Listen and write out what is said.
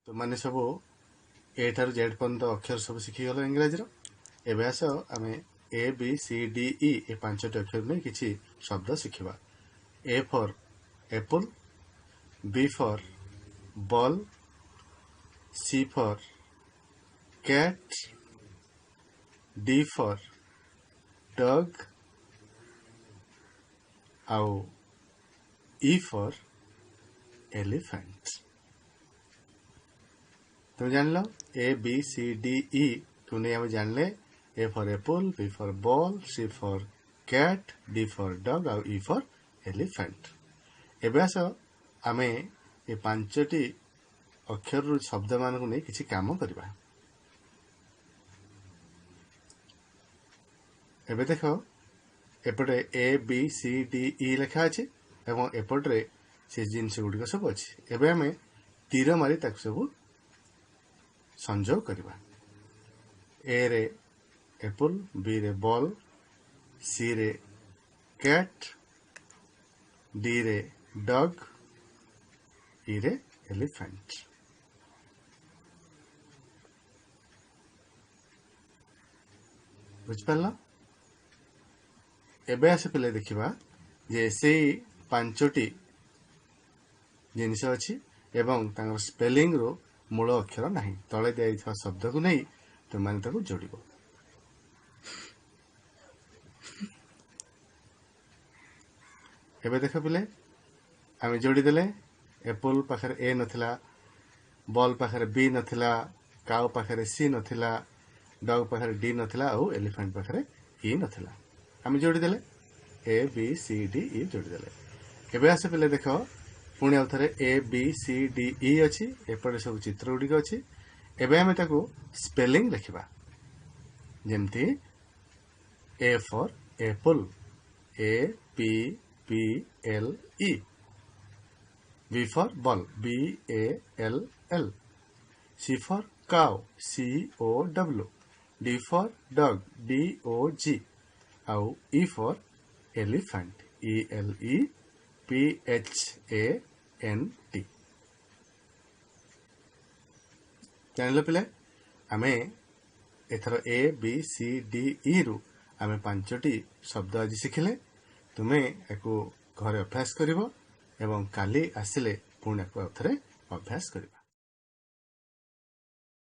तुमने सब ए ठार जेड पर्यंत अक्षर सब शिखीगल इंग्राजी एवं आस आम A B C D E ए पांचटी अक्षर नहीं किसी शब्द शिखा। A for apple, B for ball, C for cat, D for dog आउ ई फॉर एलिफेंट। तुम जान लो A B C D E तुमने आम जानले A for apple, B for ball, C for cat, D for dog आउ E for elephant. एवं आस आम ए पांचटी अक्षर शब्द मान को नहीं किसी काम करवा। एबे देख एपटे A B C D E लिखा अच्छे एवं एपटे से जिनस गुड़िक सब अच्छे। एवं आम तीर मारी सब संजोग करवा। ए रे एप्पल, बी रे बॉल, सी रे कैट, डी रे डॉग, ई रे एलिफेंट। बुझिपार एबे आस पे देखा जे से पांचटी जिनस अच्छी एवं स्पेलिंग रो मूल अक्षर नहीं तले दिया शब्द को नहीं तुमने जोड़। एबे देख पिले आम जोड़ीदेले एप्पल पाखे ए नथिला, बॉल पाखे बी नथिला, काउ पाखे सी नथिला, डॉग पाखे डी नथिला और एलिफेंट पाखे ई नथिला। आम जोड़ीदेले A B C D E जोड़ीदेले। एबे आस पिले देख पुणी आउ थे A B C D E अच्छी एपटे सब चित्र गुड़िक अच्छी। एवं आम ताको स्पेलिंग लिखा जमती A for apple A P P L E, B for ball B A L L, C for cow C O W, D for dog D O G आउ E for elephant E L E P H A N T. जान पिले आम एथर A B C D E रु आम पांचटी शब्द आज शिखिले। तुम्हें एक घर अभ्यास कर काली आसिले पुणी अभ्यास कर।